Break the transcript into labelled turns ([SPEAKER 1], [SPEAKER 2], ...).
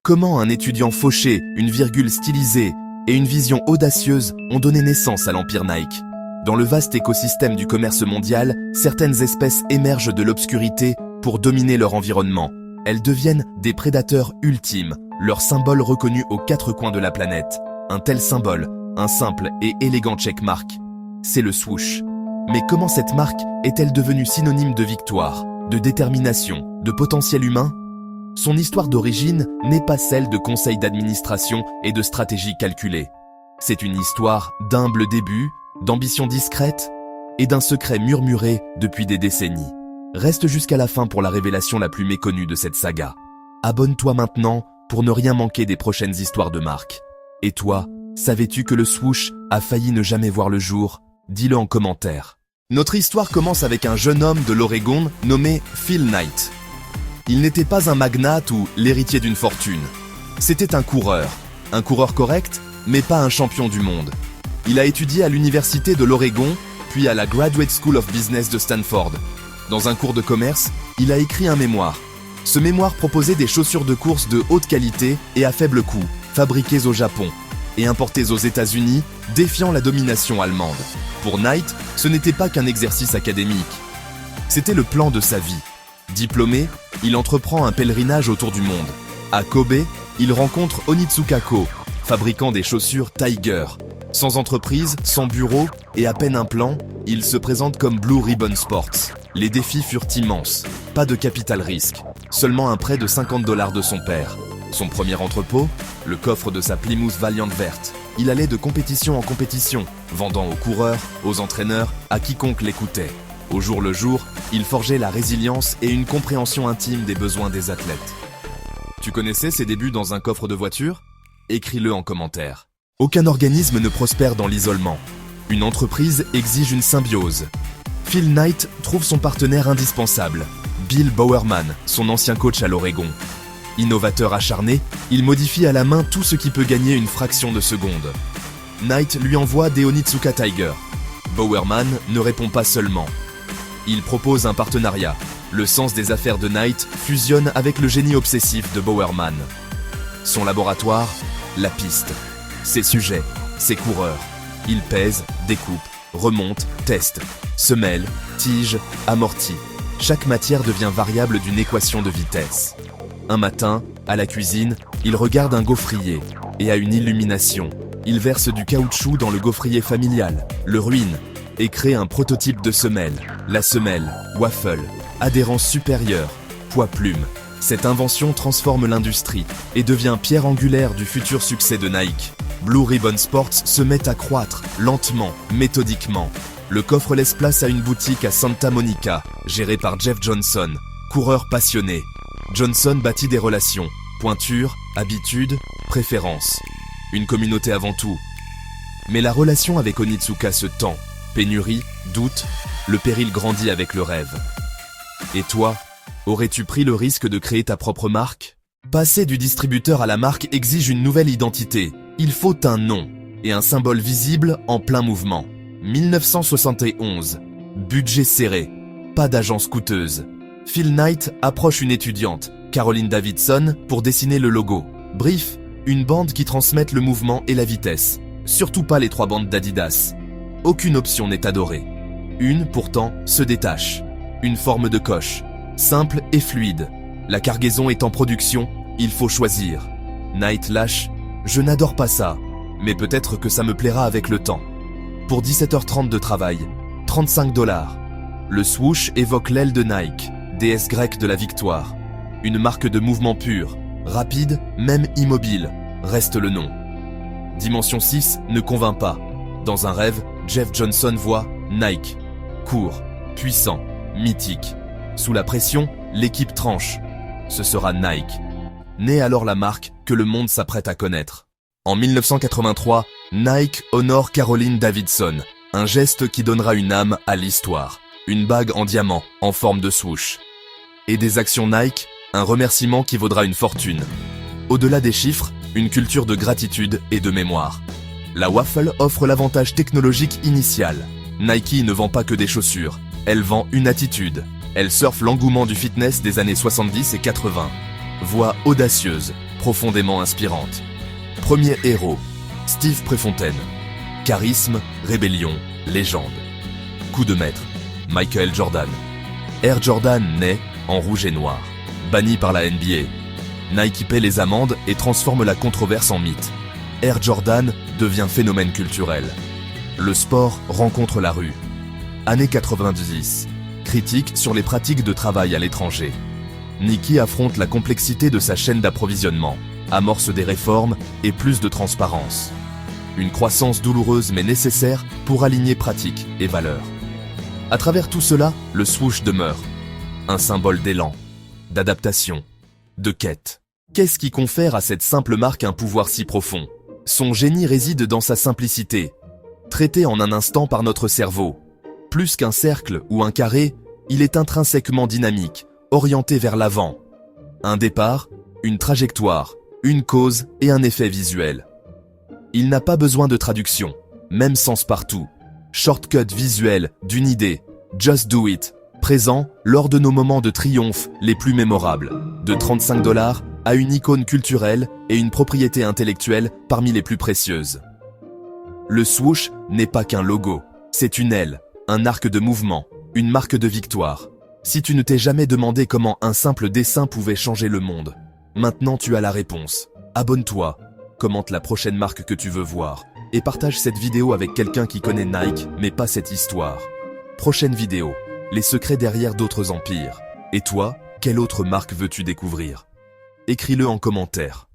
[SPEAKER 1] Comment un étudiant fauché, une virgule stylisée et une vision audacieuse ont donné naissance à l'empire Nike. Dans le vaste écosystème du commerce mondial, certaines espèces émergent de l'obscurité pour dominer leur environnement. Elles deviennent des prédateurs ultimes, leur symbole reconnu aux quatre coins de la planète. Un tel symbole, un simple et élégant checkmark, c'est le swoosh. Mais comment cette marque est-elle devenue synonyme de victoire, de détermination, de potentiel humain ? Son histoire d'origine n'est pas celle de conseils d'administration et de stratégies calculées. C'est une histoire d'humbles débuts, d'ambition discrète et d'un secret murmuré depuis des décennies. Reste jusqu'à la fin pour la révélation la plus méconnue de cette saga. Abonne-toi maintenant pour ne rien manquer des prochaines histoires de marque. Et toi, savais-tu que le swoosh a failli ne jamais voir le jour ? Dis-le en commentaire. Notre histoire commence avec un jeune homme de l'Oregon nommé Phil Knight. Il n'était pas un magnate ou l'héritier d'une fortune. C'était un coureur correct, mais pas un champion du monde. Il a étudié à l'université de l'Oregon, puis à la Graduate School of Business de Stanford. Dans un cours de commerce, il a écrit un mémoire. Ce mémoire proposait des chaussures de course de haute qualité et à faible coût, fabriquées au Japon et importées aux États-Unis, défiant la domination allemande. Pour Knight, ce n'était pas qu'un exercice académique. C'était le plan de sa vie. Diplômé, il entreprend un pèlerinage autour du monde. À Kobe, il rencontre Onitsuka Co, fabricant des chaussures Tiger. Sans entreprise, sans bureau et à peine un plan, il se présente comme Blue Ribbon Sports. Les défis furent immenses. Pas de capital risque, seulement un prêt de $50 de son père. Son premier entrepôt, le coffre de sa Plymouth Valiant verte. Il allait de compétition en compétition, vendant aux coureurs, aux entraîneurs, à quiconque l'écoutait. Au jour le jour, il forgeait la résilience et une compréhension intime des besoins des athlètes. Tu connaissais ses débuts dans un coffre de voiture ? Écris-le en commentaire. Aucun organisme ne prospère dans l'isolement. Une entreprise exige une symbiose. Phil Knight trouve son partenaire indispensable, Bill Bowerman, son ancien coach à l'Oregon. Innovateur acharné, il modifie à la main tout ce qui peut gagner une fraction de seconde. Knight lui envoie des Onitsuka Tiger. Bowerman ne répond pas seulement. Il propose un partenariat. Le sens des affaires de Knight fusionne avec le génie obsessif de Bowerman. Son laboratoire, la piste. Ses sujets, ses coureurs. Il pèse, découpe, remonte, teste. Semelle, tige, amorti. Chaque matière devient variable d'une équation de vitesse. Un matin, à la cuisine, il regarde un gaufrier et a une illumination. Il verse du caoutchouc dans le gaufrier familial, le ruine et crée un prototype de semelle. La semelle, waffle, adhérence supérieure, poids plume. Cette invention transforme l'industrie et devient pierre angulaire du futur succès de Nike. Blue Ribbon Sports se met à croître, lentement, méthodiquement. Le coffre laisse place à une boutique à Santa Monica, gérée par Jeff Johnson, coureur passionné. Johnson bâtit des relations, pointure, habitude, préférence. Une communauté avant tout. Mais la relation avec Onitsuka se tend. Pénurie, doute, le péril grandit avec le rêve. Et toi, aurais-tu pris le risque de créer ta propre marque ? Passer du distributeur à la marque exige une nouvelle identité. Il faut un nom et un symbole visible en plein mouvement. 1971. Budget serré. Pas d'agence coûteuse. Phil Knight approche une étudiante, Caroline Davidson, pour dessiner le logo. Brief, une bande qui transmette le mouvement et la vitesse. Surtout pas les 3 bandes d'Adidas. Aucune option n'est adorée. Une, pourtant, se détache. Une forme de coche. Simple et fluide. La cargaison est en production, il faut choisir. Knight lâche. Je n'adore pas ça, mais peut-être que ça me plaira avec le temps. Pour 17h30 de travail, $35. Le swoosh évoque l'aile de Nike, déesse grecque de la victoire. Une marque de mouvement pur, rapide, même immobile, reste le nom. Dimension 6 ne convainc pas. Dans un rêve, Jeff Johnson voit Nike. Court, puissant, mythique. Sous la pression, l'équipe tranche. Ce sera Nike. Naît alors la marque que le monde s'apprête à connaître. En 1983, Nike honore Caroline Davidson, un geste qui donnera une âme à l'histoire. Une bague en diamant, en forme de swoosh. Et des actions Nike, un remerciement qui vaudra une fortune. Au-delà des chiffres, une culture de gratitude et de mémoire. La waffle offre l'avantage technologique initial. Nike ne vend pas que des chaussures, elle vend une attitude. Elle surfe l'engouement du fitness des années 70 et 80. Voix audacieuse, profondément inspirante. Premier héros, Steve Prefontaine. Charisme, rébellion, légende. Coup de maître, Michael Jordan. Air Jordan naît en rouge et noir. Banni par la NBA. Nike paie les amendes et transforme la controverse en mythe. Air Jordan devient phénomène culturel. Le sport rencontre la rue. Années 90. Critique sur les pratiques de travail à l'étranger. Nike affronte la complexité de sa chaîne d'approvisionnement, amorce des réformes et plus de transparence. Une croissance douloureuse mais nécessaire pour aligner pratiques et valeurs. À travers tout cela, le swoosh demeure. Un symbole d'élan, d'adaptation, de quête. Qu'est-ce qui confère à cette simple marque un pouvoir si profond? Son génie réside dans sa simplicité. Traité en un instant par notre cerveau. Plus qu'un cercle ou un carré, il est intrinsèquement dynamique, orienté vers l'avant. Un départ, une trajectoire, une cause et un effet visuel. Il n'a pas besoin de traduction, même sens partout. Shortcut visuel d'une idée, just do it, présent lors de nos moments de triomphe les plus mémorables. De 35 $ à une icône culturelle et une propriété intellectuelle parmi les plus précieuses. Le swoosh n'est pas qu'un logo, c'est une aile, un arc de mouvement, une marque de victoire. Si tu ne t'es jamais demandé comment un simple dessin pouvait changer le monde, maintenant tu as la réponse. Abonne-toi, commente la prochaine marque que tu veux voir et partage cette vidéo avec quelqu'un qui connaît Nike mais pas cette histoire. Prochaine vidéo, les secrets derrière d'autres empires. Et toi, quelle autre marque veux-tu découvrir? Écris-le en commentaire.